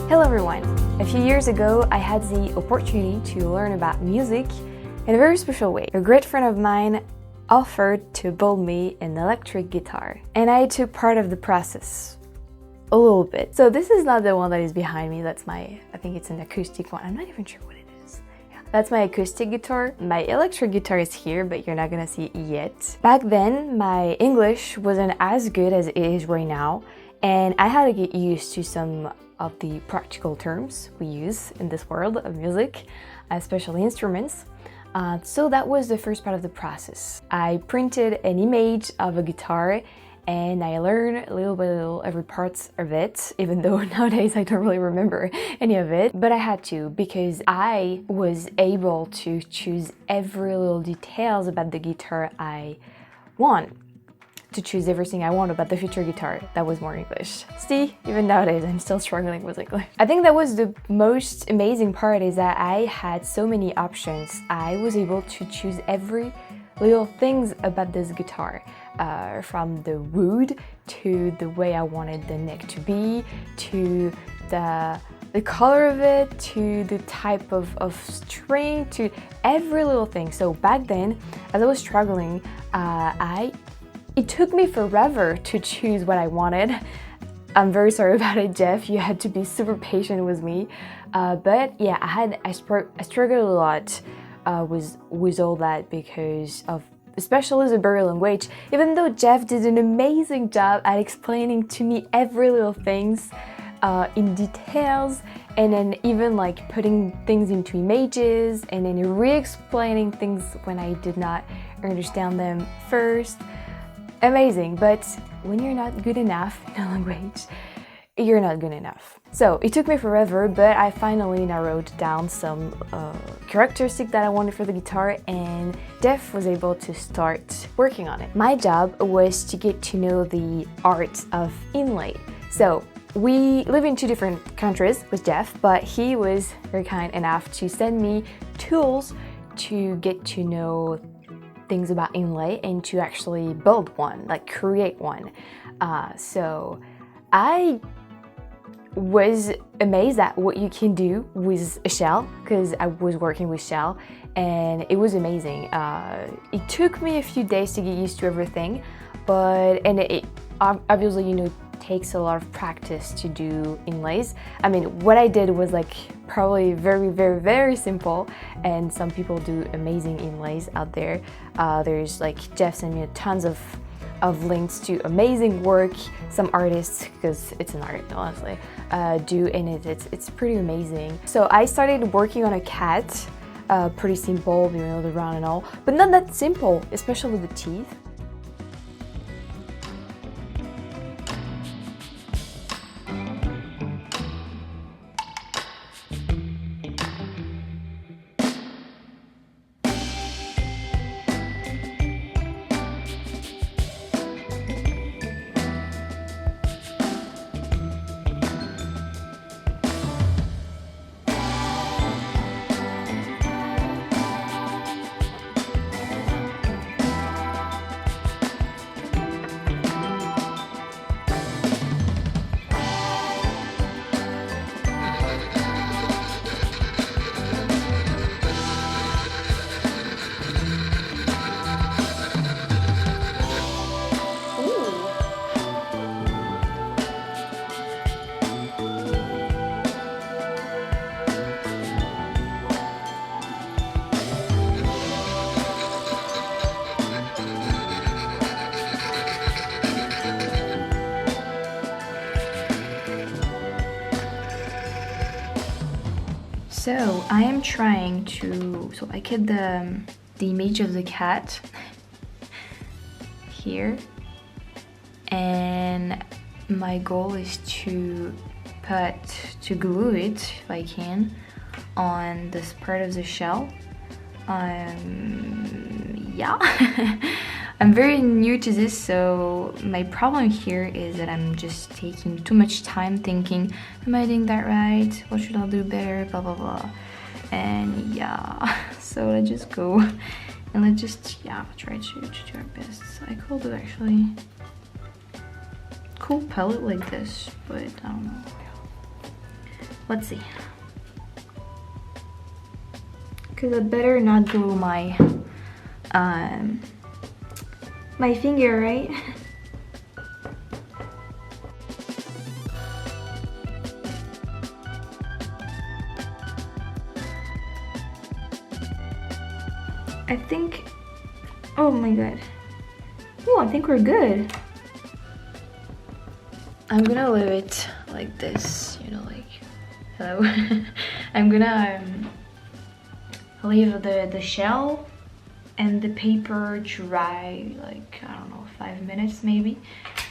Hello everyone! A few years ago, I had the opportunity to learn about music in a very special way. A great friend of mine offered to build me an electric guitar, and I took part of the process. A little bit. So this is not the one that is behind me, that's I think it's an acoustic one. I'm not even sure what it is. Yeah. That's my acoustic guitar. My electric guitar is here, but you're not gonna see it yet. Back then, my English wasn't as good as it is right now, and I had to get used to some of the practical terms we use in this world of music, especially instruments. So that was the first part of the process. I printed an image of a guitar and I learned little by little every part of it, even though nowadays I don't really remember any of it. But I had to, because I was able to choose every little details about the guitar I want. To choose everything I want about the future guitar that was more English. See, even nowadays I'm still struggling with English. I think that was the most amazing part, is that I had so many options. I was able to choose every little things about this guitar, from the wood to the way I wanted the neck to be, to the color of it, to the type of string, to every little thing. So back then, as I was struggling, it took me forever to choose what I wanted. I'm very sorry about it, Jeff. You had to be super patient with me. But yeah, I struggled a lot with all that because of, especially the burial language. Even though Jeff did an amazing job at explaining to me every little things in details, and then even like putting things into images, and then re-explaining things when I did not understand them first. Amazing, but when you're not good enough in a language, you're not good enough. So it took me forever, but I finally narrowed down some characteristics that I wanted for the guitar, and Jeff was able to start working on it. My job was to get to know the art of inlay. So we live in 2 different countries with Jeff, but he was very kind enough to send me tools to get to know things about inlay and to actually build one, like create one. So I was amazed at what you can do with a shell, because I was working with shell and it was amazing. It took me a few days to get used to everything, but it obviously, takes a lot of practice to do inlays. I mean, what I did was like probably very, very, very simple, and some people do amazing inlays out there. There's like, Jeff sent me tons of links to amazing work some artists, because it's an art honestly, do, and it's pretty amazing. So I started working on a cat, pretty simple, the round and all, but not that simple, especially with the teeth. So I am trying to, so I get the image of the cat here, and my goal is to glue it, if I can, on this part of the shell. Yeah. I'm very new to this, so my problem here is that I'm just taking too much time thinking, am I doing that right? What should I do better? Blah, blah, blah. And yeah, so let's just go and let's just, yeah, try to do our best. I could do actually cool palette like this, but I don't know. Let's see. Because I better not glue my my finger, right? I think, oh my god. Oh, I think we're good. I'm gonna leave it like this, you know, like, hello. I'm gonna leave the shell and the paper dry, like, I don't know, 5 minutes maybe.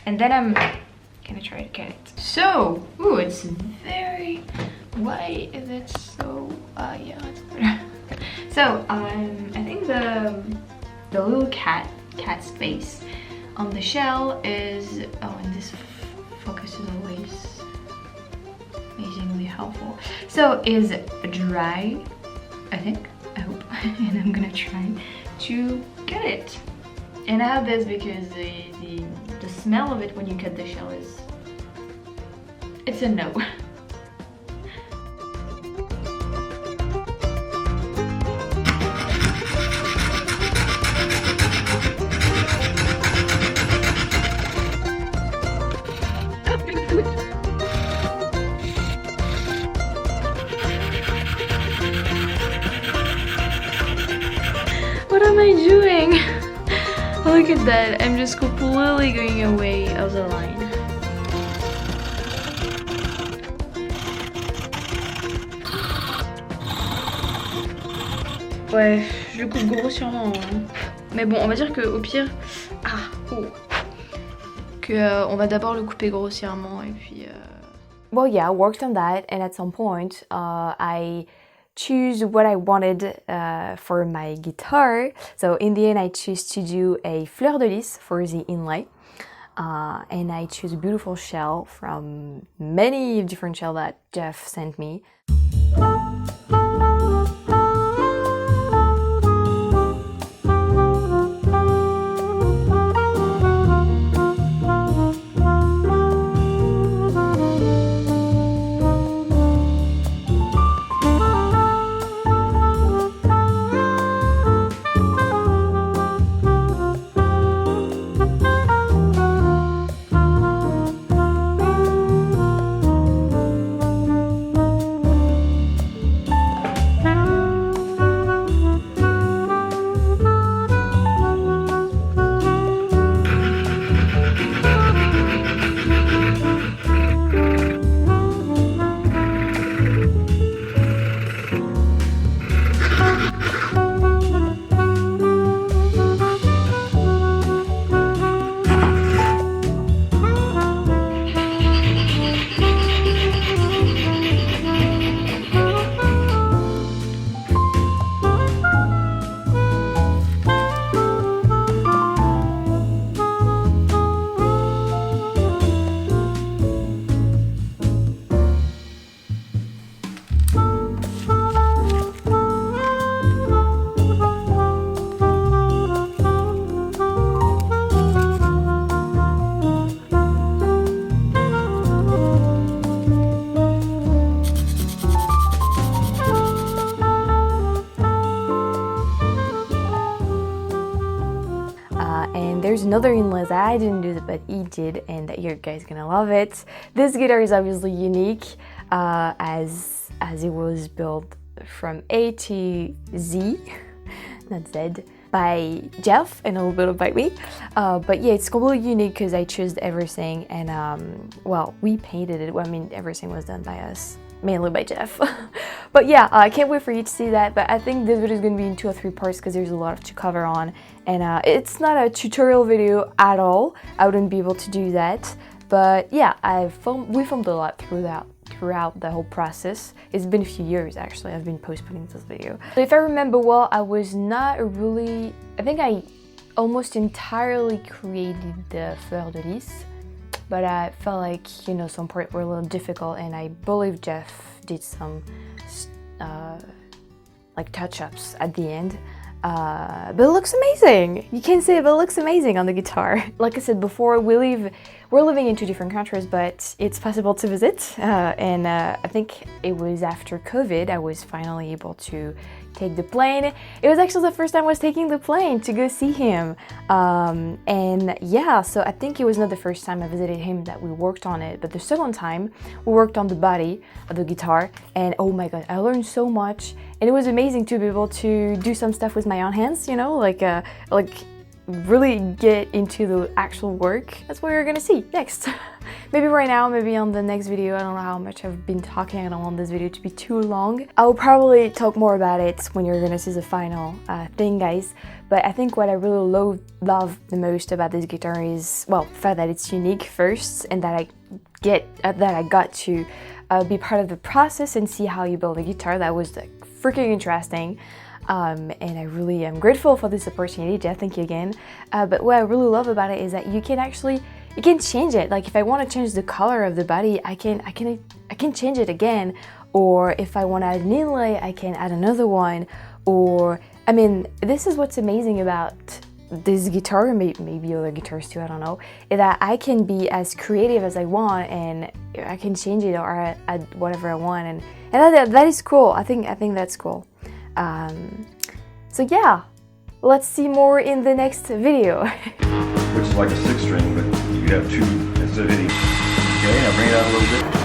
And then I'm gonna try to cut it. So, ooh, it's very, why is it so, yeah, it's better. So, I think the little cat's face on the shell is, oh, and this focus is always amazingly helpful. So, is dry, I think, I hope, and I'm gonna try to get it. And I have this because the smell of it when you cut the shell is, it's a no. What am I doing? Look at that, I'm just completely going away of the line. Ouais, je coupe grossièrement. Hein. Mais bon, on va dire que au pire, on va d'abord le couper grossièrement et puis. Well, yeah, I worked on that, and at some point, I choose what I wanted for my guitar. So in the end, I choose to do a fleur de lys for the inlay. And I choose a beautiful shell from many different shells that Jeff sent me. There's another inlay that I didn't do, but he did, and that you guys gonna love it. This guitar is obviously unique, as it was built from A to Z, not Z, by Jeff and a little bit by me. But yeah, it's completely unique because I chose everything, and well, we painted it. Well, I mean, everything was done by us, mainly by Jeff. But yeah, I can't wait for you to see that. But I think this video is going to be in 2 or 3 parts because there's a lot to cover on, and it's not a tutorial video at all. I wouldn't be able to do that. But yeah, we filmed a lot throughout the whole process. It's been a few years actually. I've been postponing this video. So if I remember well, I was not really. I think I almost entirely created the fleur de lys. But I felt like, you know, some parts were a little difficult, and I believe Jeff did some like touch-ups at the end. but it looks amazing. You can't say it, but it looks amazing on the guitar. Like I said before, we're living in 2 different countries, but it's possible to visit. And I think it was after COVID, I was finally able to take the plane. It was actually the first time I was taking the plane to go see him. And yeah, so I think it was not the first time I visited him that we worked on it, but the second time we worked on the body of the guitar. And oh my God, I learned so much. And it was amazing to be able to do some stuff with my own hands, you know, like really get into the actual work. That's what we're gonna see next. Maybe right now, maybe on the next video. I don't know how much I've been talking. I don't want this video to be too long. I'll probably talk more about it when you're gonna see the final thing, guys. But I think what I really love the most about this guitar is, well, the fact that it's unique first, and that I got to be part of the process and see how you build a guitar. That was like freaking interesting. And I really am grateful for this opportunity, Jeff, thank you again. But what I really love about it is that you can change it. Like if I want to change the color of the body, I can change it again. Or if I want to add an inlay, I can add another one. Or, I mean, this is what's amazing about this guitar, maybe other guitars too, I don't know, is that I can be as creative as I want, and I can change it or add whatever I want. And that is cool. I think that's cool. So yeah, let's see more in the next video. Which is like a 6 string, but you have 2 instead of any. Okay, now bring it out a little bit.